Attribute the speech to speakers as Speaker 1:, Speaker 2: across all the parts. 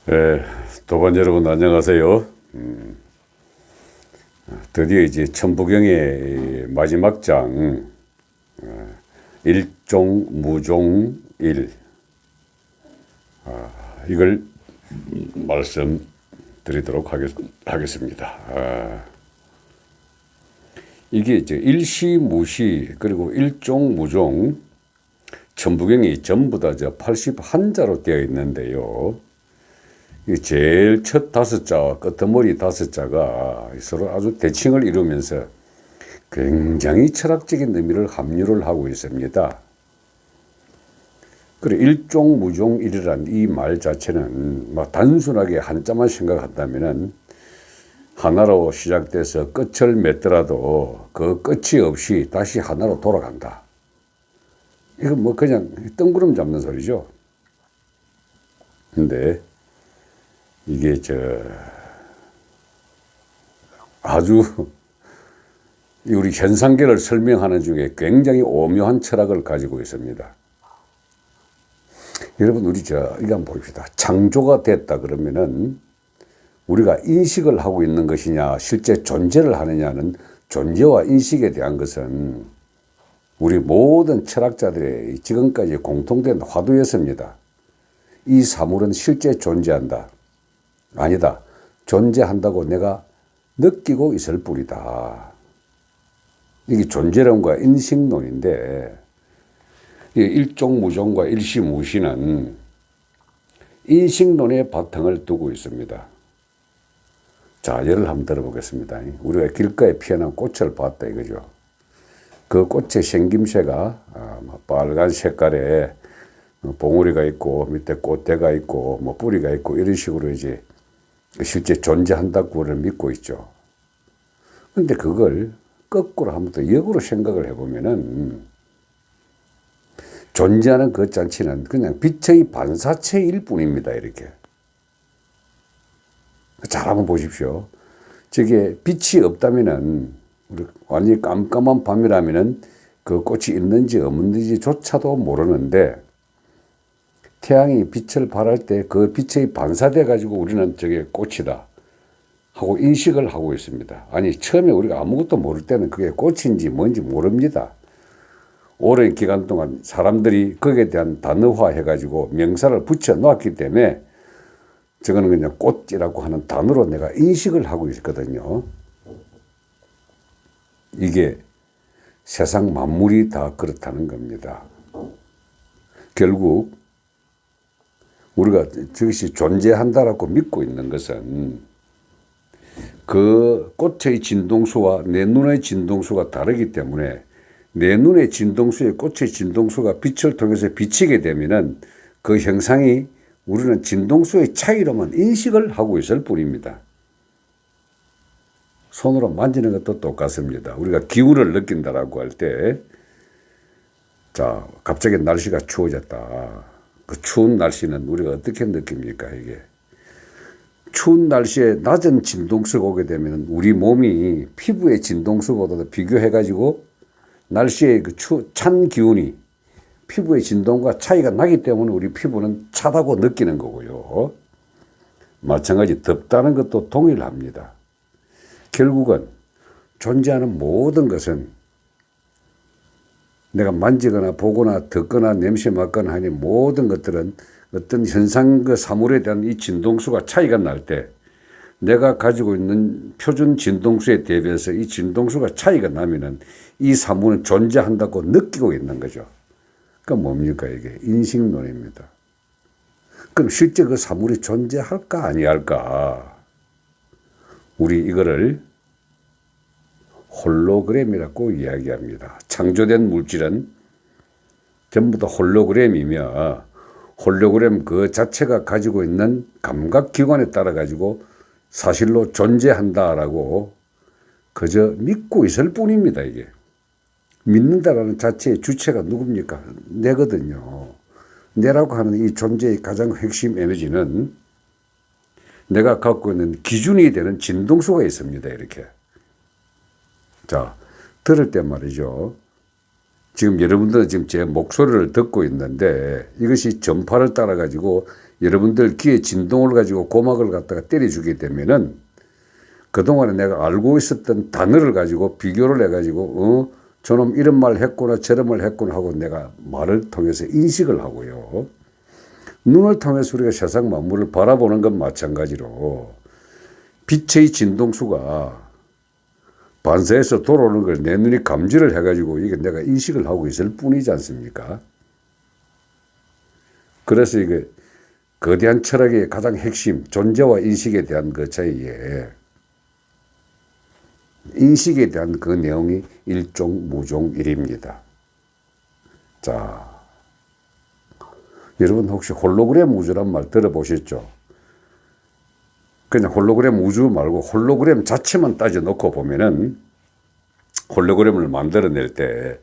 Speaker 1: 네, 도반 여러분 안녕하세요. 드디어 이제 천부경의 마지막 장 일종 무종 일 이걸 말씀드리도록 하겠습니다. 이게 이제 일시무시 그리고 일종 무종 천부경이 전부 다 81자로 되어 있는데요. 제일 첫 다섯 자와 끝머리 다섯 자가 서로 아주 대칭을 이루면서 굉장히 철학적인 의미를 함유를 하고 있습니다. 그리고 일종무종일이란 이 말 자체는 단순하게 한자만 생각한다면 하나로 시작돼서 끝을 맺더라도 그 끝이 없이 다시 하나로 돌아간다. 이건 그냥 뜬구름 잡는 소리죠. 근데 이게 아주 우리 현상계를 설명하는 중에 굉장히 오묘한 철학을 가지고 있습니다. 여러분 우리 이거 한번 봅시다. 창조가 됐다 그러면은 우리가 인식을 하고 있는 것이냐 실제 존재를 하느냐는 존재와 인식에 대한 것은 우리 모든 철학자들의 지금까지 공통된 화두였습니다. 이 사물은 실제 존재한다. 아니다. 존재한다고 내가 느끼고 있을 뿐이다. 이게 존재론과 인식론인데 일종무종과 일시무시는 인식론의 바탕을 두고 있습니다. 자, 예를 한번 들어보겠습니다. 우리가 길가에 피어난 꽃을 봤다 이거죠. 그 꽃의 생김새가 빨간 색깔에 봉우리가 있고 밑에 꽃대가 있고 뿌리가 있고 이런 식으로 이제 실제 존재한다고를 믿고 있죠. 근데 그걸 거꾸로 한번 더 역으로 생각을 해보면은 존재하는 그 잔치는 그냥 빛의 반사체일 뿐입니다. 이렇게. 잘 한번 보십시오. 저게 빛이 없다면은 우리 완전히 깜깜한 밤이라면은 그 꽃이 있는지 없는지조차도 모르는데 태양이 빛을 발할 때 그 빛에 반사돼 가지고 우리는 저게 꽃이다 하고 인식을 하고 있습니다. 아니 처음에 우리가 아무것도 모를 때는 그게 꽃인지 뭔지 모릅니다. 오랜 기간 동안 사람들이 거기에 대한 단어화 해가지고 명사를 붙여 놓았기 때문에 저거는 그냥 꽃이라고 하는 단어로 내가 인식을 하고 있거든요. 이게 세상 만물이 다 그렇다는 겁니다. 결국 우리가 저것이 존재한다라고 믿고 있는 것은 그 꽃의 진동수와 내 눈의 진동수가 다르기 때문에 내 눈의 진동수에 꽃의 진동수가 빛을 통해서 비치게 되면은 그 형상이 우리는 진동수의 차이로만 인식을 하고 있을 뿐입니다. 손으로 만지는 것도 똑같습니다. 우리가 기운을 느낀다라고 할 때, 자, 갑자기 날씨가 추워졌다. 그 추운 날씨는 우리가 어떻게 느낍니까, 이게? 추운 날씨에 낮은 진동수가 오게 되면 우리 몸이 피부의 진동수보다도 비교해가지고 날씨의 그 찬 기운이 피부의 진동과 차이가 나기 때문에 우리 피부는 차다고 느끼는 거고요. 마찬가지 덥다는 것도 동일합니다. 결국은 존재하는 모든 것은 내가 만지거나 보거나 듣거나 냄새 맡거나 하는 모든 것들은 어떤 현상 그 사물에 대한 이 진동수가 차이가 날 때 내가 가지고 있는 표준 진동수에 대비해서 이 진동수가 차이가 나면은 이 사물은 존재한다고 느끼고 있는 거죠. 그러니까 뭡니까 이게? 인식론입니다. 그럼 실제 그 사물이 존재할까 아니할까? 우리 이거를 홀로그램이라고 이야기합니다. 창조된 물질은 전부 다 홀로그램이며 홀로그램 그 자체가 가지고 있는 감각기관에 따라 가지고 사실로 존재한다라고 그저 믿고 있을 뿐입니다. 이게 믿는다라는 자체의 주체가 누굽니까? 내거든요. 내라고 하는 이 존재의 가장 핵심 에너지는 내가 갖고 있는 기준이 되는 진동수가 있습니다. 이렇게. 자, 들을 때 말이죠. 지금 여러분들은 지금 제 목소리를 듣고 있는데 이것이 전파를 따라 가지고 여러분들 귀에 진동을 가지고 고막을 갖다가 때려주게 되면은 그동안에 내가 알고 있었던 단어를 가지고 비교를 해가지고 저놈 이런 말 했구나 저런 말 했구나 하고 내가 말을 통해서 인식을 하고요. 눈을 통해서 우리가 세상 만물을 바라보는 건 마찬가지로 빛의 진동수가 반사해서 돌아오는 걸 내 눈이 감지를 해가지고 이게 내가 인식을 하고 있을 뿐이지 않습니까? 그래서 이게 거대한 철학의 가장 핵심, 존재와 인식에 대한 그 차이에 인식에 대한 그 내용이 일종무종일입니다. 자, 여러분 혹시 홀로그램 우주란 말 들어보셨죠? 그냥 홀로그램 우주 말고 홀로그램 자체만 따져 놓고 보면은 홀로그램을 만들어낼 때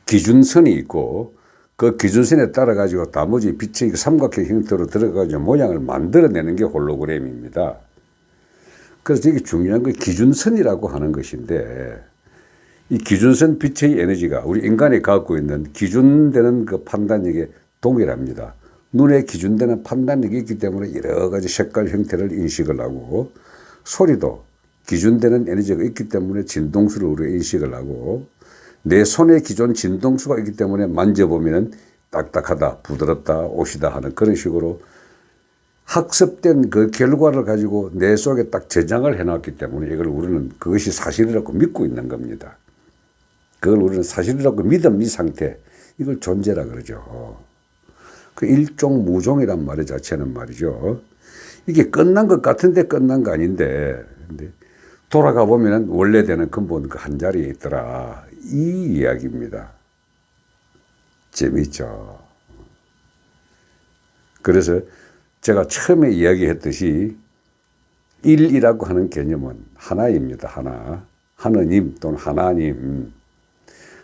Speaker 1: 기준선이 있고 그 기준선에 따라 가지고 나머지 빛의 삼각형 형태로 들어가지고 모양을 만들어내는 게 홀로그램입니다. 그래서 이게 중요한 건 기준선이라고 하는 것인데 이 기준선 빛의 에너지가 우리 인간이 갖고 있는 기준되는 그 판단력에 동일합니다. 눈에 기준되는 판단력이 있기 때문에 여러 가지 색깔 형태를 인식을 하고 소리도 기준되는 에너지가 있기 때문에 진동수를 우리가 인식을 하고 내 손에 기존 진동수가 있기 때문에 만져보면 딱딱하다, 부드럽다, 오시다 하는 그런 식으로 학습된 그 결과를 가지고 내 속에 딱 저장을 해놨기 때문에 이걸 우리는 그것이 사실이라고 믿고 있는 겁니다. 그걸 우리는 사실이라고 믿은 이 상태, 이걸 존재라 그러죠. 그 일종무종이란 말 자체는 말이죠. 이게 끝난 것 같은데 끝난 거 아닌데 돌아가 보면 원래되는 근본 그 한 자리에 있더라. 이 이야기입니다. 재미있죠. 그래서 제가 처음에 이야기했듯이 일이라고 하는 개념은 하나입니다. 하나. 하느님 또는 하나님.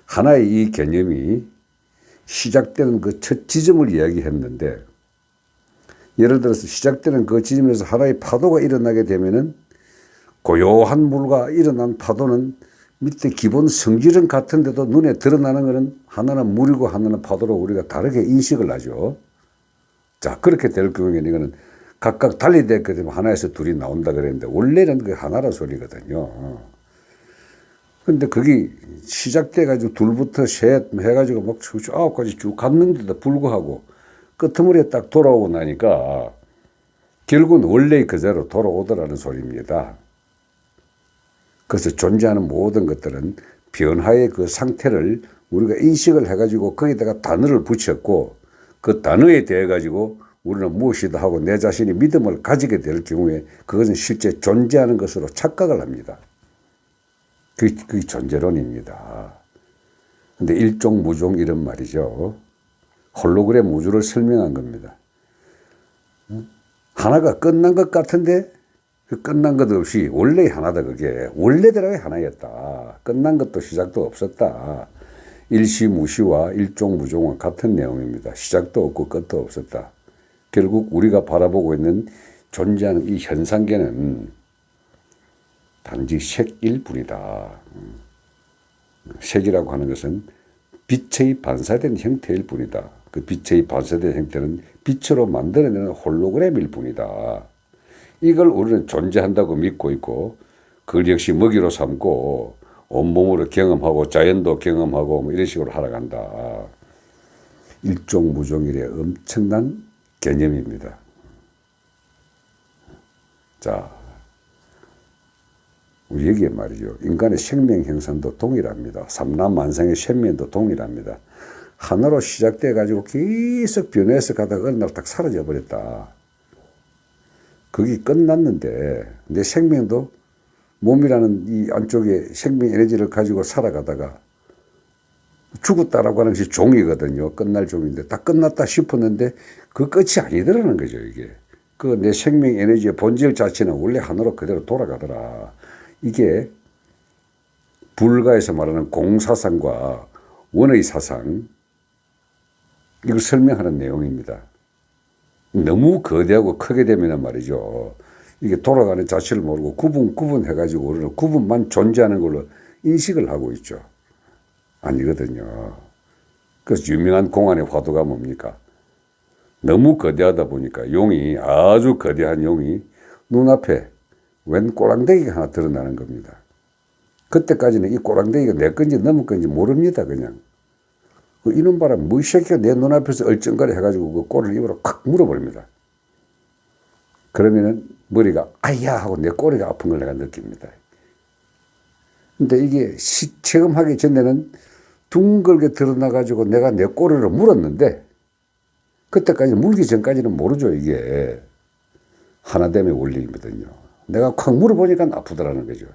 Speaker 1: 하나의 이 개념이 시작되는 그 첫 지점을 이야기했는데 예를 들어서 시작되는 그 지점에서 하나의 파도가 일어나게 되면은 고요한 물과 일어난 파도는 밑에 기본 성질은 같은데도 눈에 드러나는 것은 하나는 물이고 하나는 파도로 우리가 다르게 인식을 하죠. 자, 그렇게 될 경우에는 이거는 각각 달리되게 되면 하나에서 둘이 나온다 그랬는데 원래는 그게 하나라 소리거든요. 근데 그게 시작돼가지고 둘부터 셋 해가지고 막 아홉까지 쭉 갔는데도 불구하고 끄트머리에 딱 돌아오고 나니까 결국은 원래 그대로 돌아오더라는 소리입니다. 그래서 존재하는 모든 것들은 변화의 그 상태를 우리가 인식을 해가지고 거기다가 단어를 붙였고 그 단어에 대해 가지고 우리는 무엇이다 하고 내 자신이 믿음을 가지게 될 경우에 그것은 실제 존재하는 것으로 착각을 합니다. 그게 존재론입니다. 근데 일종무종 이런 말이죠. 홀로그램 우주를 설명한 겁니다. 하나가 끝난 것 같은데 그 끝난 것 없이 원래 하나다. 그게 원래대로의 하나였다. 끝난 것도 시작도 없었다. 일시무시와 일종무종은 같은 내용입니다. 시작도 없고 끝도 없었다. 결국 우리가 바라보고 있는 존재하는 이 현상계는 단지 색일 뿐이다. 색이라고 하는 것은 빛의 반사된 형태일 뿐이다. 그 빛의 반사된 형태는 빛으로 만들어내는 홀로그램일 뿐이다. 이걸 우리는 존재한다고 믿고 있고 그걸 역시 먹이로 삼고 온몸으로 경험하고 자연도 경험하고 뭐 이런 식으로 살아간다. 일종무종일의 엄청난 개념입니다. 자, 우리 여기에 말이죠. 인간의 생명 형성도 동일합니다. 삼라만상의 생명도 동일합니다. 하나로 시작돼 가지고 계속 변해서 가다가 어느 날 딱 사라져 버렸다. 그게 끝났는데 내 생명도 몸이라는 이 안쪽에 생명 에너지를 가지고 살아가다가 죽었다라고 하는 것이 종이거든요. 끝날 종인데 딱 끝났다 싶었는데 그 끝이 아니더라는 거죠. 이게 그 내 생명 에너지의 본질 자체는 원래 하나로 그대로 돌아가더라. 이게 불가에서 말하는 공사상과 원의 사상, 이걸 설명하는 내용입니다. 너무 거대하고 크게 되면 말이죠. 이게 돌아가는 자체를 모르고 구분해가지고 우리는 구분만 존재하는 걸로 인식을 하고 있죠. 아니거든요. 그래서 유명한 공안의 화두가 뭡니까? 너무 거대하다 보니까 용이, 아주 거대한 용이 눈앞에 웬 꼬랑대기가 하나 드러나는 겁니다. 그때까지는 이 꼬랑대기가 내 건지 넘은 건지 모릅니다. 그냥 이놈 봐라, 뭐 이 새끼가 내 눈앞에서 얼쩡거려 해가지고 그 꼬리를 입으로 콱 물어버립니다. 그러면은 머리가 아야 하고 내 꼬리가 아픈 걸 내가 느낍니다. 근데 이게 체험하기 전에는 둥글게 드러나가지고 내가 내 꼬리를 물었는데, 그때까지 물기 전까지는 모르죠. 이게 하나됨의 원리거든요. 내가 콱 물어보니까 아프더라는 거죠.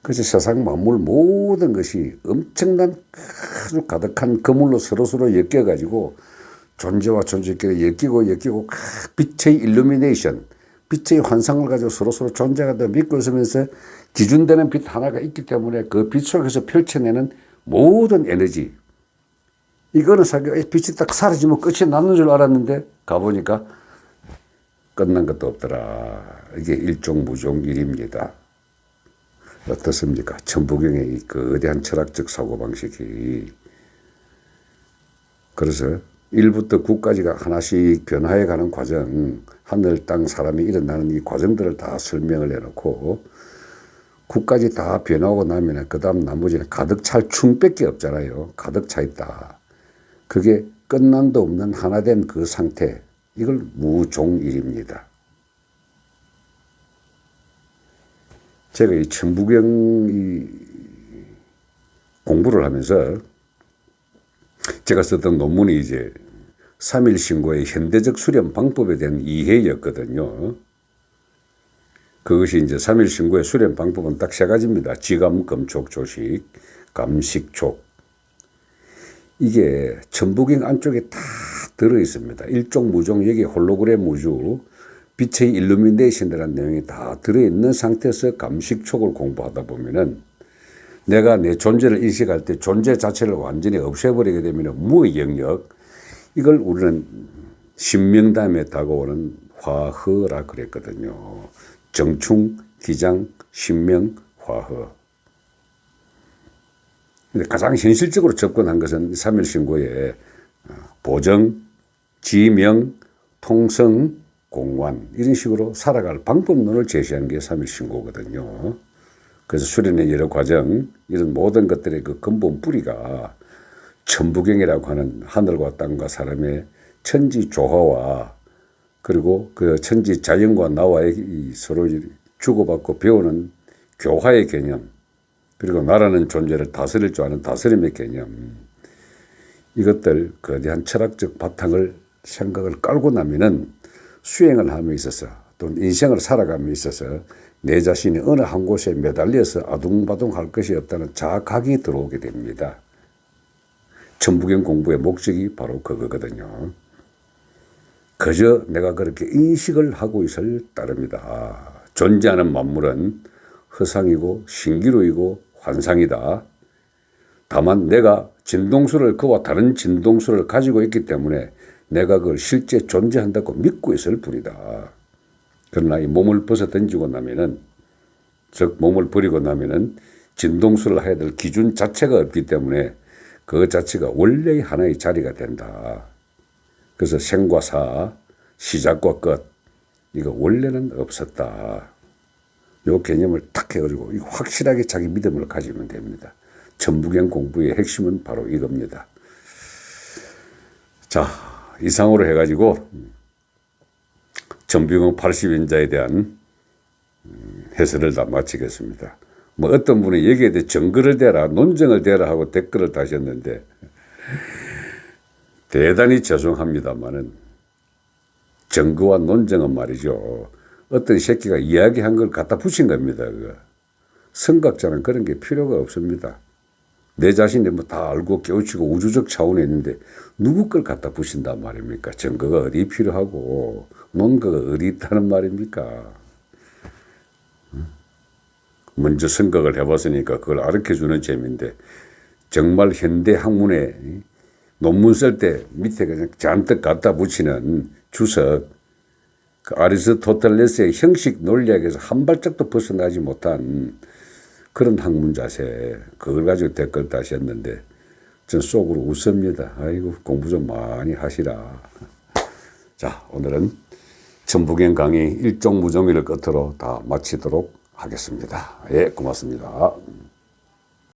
Speaker 1: 그래서 세상 만물 모든 것이 엄청난 아주 가득한 그물로 서로서로 엮여가지고 존재와 존재끼리 엮이고 빛의 일루미네이션, 빛의 환상을 가지고 서로서로 존재가 더 믿고 있으면서 기준되는 빛 하나가 있기 때문에 그 빛 속에서 펼쳐내는 모든 에너지, 이거는 빛이 딱 사라지면 끝이 나는 줄 알았는데 가보니까 끝난 것도 없더라. 이게 일종무종일입니다. 어떻습니까? 천부경의 그 거대한 철학적 사고방식이. 그래서 1부터 9까지가 하나씩 변화해가는 과정, 하늘, 땅, 사람이 일어나는 이 과정들을 다 설명을 해놓고 9까지 다 변화하고 나면 그 다음 나머지는 가득 찰 충밖에 없잖아요. 가득 차 있다. 그게 끝남도 없는 하나된 그 상태, 이걸 무종일입니다. 제가 이 천부경 공부를 하면서 제가 썼던 논문이 이제 3일 신고의 현대적 수련 방법에 대한 이해였거든요. 그것이 이제 3일 신고의 수련 방법은 딱 세 가지입니다. 지감, 검촉, 조식, 감식촉. 이게 천부경 안쪽에 다 들어 있습니다. 일종무종, 여기 홀로그램 우주, 빛의 일루미네이션이라는 내용이 다 들어있는 상태에서 감식촉을 공부하다 보면은 내가 내 존재를 인식할 때 존재 자체를 완전히 없애버리게 되면 무의 영역, 이걸 우리는 신명담에 다가오는 화허라 그랬거든요. 정충, 기장, 신명, 화허. 근데 가장 현실적으로 접근한 것은 3일 신고에 보정, 지명, 통성, 공관, 이런 식으로 살아갈 방법론을 제시한 게 3일 신고거든요. 그래서 수련의 여러 과정, 이런 모든 것들의 그 근본 뿌리가 천부경이라고 하는 하늘과 땅과 사람의 천지 조화와, 그리고 그 천지 자연과 나와의 서로 주고받고 배우는 교화의 개념, 그리고 나라는 존재를 다스릴 줄 아는 다스림의 개념, 이것들 거대한 철학적 바탕을 생각을 깔고 나면은 수행을 함에 있어서 또는 인생을 살아감에 있어서 내 자신이 어느 한 곳에 매달려서 아둥바둥 할 것이 없다는 자각이 들어오게 됩니다. 천부경 공부의 목적이 바로 그거거든요. 그저 내가 그렇게 인식을 하고 있을 따름이다. 존재하는 만물은 허상이고 신기루이고 환상이다. 다만 내가 진동수를, 그와 다른 진동수를 가지고 있기 때문에 내가 그걸 실제 존재한다고 믿고 있을 뿐이다. 그러나 이 몸을 벗어 던지고 나면은, 즉 몸을 버리고 나면은 진동수를 해야 될 기준 자체가 없기 때문에 그 자체가 원래의 하나의 자리가 된다. 그래서 생과 사, 시작과 끝, 이거 원래는 없었다. 요 개념을 탁 해가지고 확실하게 자기 믿음을 가지면 됩니다. 천부경 공부의 핵심은 바로 이겁니다. 자, 이상으로 해가지고 천부경 80인자에 대한 해설을 다 마치겠습니다. 뭐 어떤 분이 여기에 대해 증거를 대라, 논증을 대라 하고 댓글을 다셨는데 대단히 죄송합니다만은 증거와 논증은 말이죠, 어떤 새끼가 이야기한 걸 갖다 붙인 겁니다. 선각자는 그런 게 필요가 없습니다. 내 자신이 뭐 다 알고 깨우치고 우주적 차원에 있는데 누구 걸 갖다 붙인단 말입니까? 증거가 어디 필요하고 논거가 어디 있다는 말입니까? 먼저 생각을 해봤으니까 그걸 가르쳐주는 재미인데, 정말 현대 학문에 논문 쓸 때 밑에 그냥 잔뜩 갖다 붙이는 주석, 그 아리스토텔레스의 형식 논리학에서 한 발짝도 벗어나지 못한 그런 학문 자세, 그걸 가지고 댓글 다셨는데 전 속으로 웃습니다. 아이고, 공부 좀 많이 하시라. 자, 오늘은 천부경 강의 일종무종의를 끝으로 다 마치도록 하겠습니다. 예, 고맙습니다.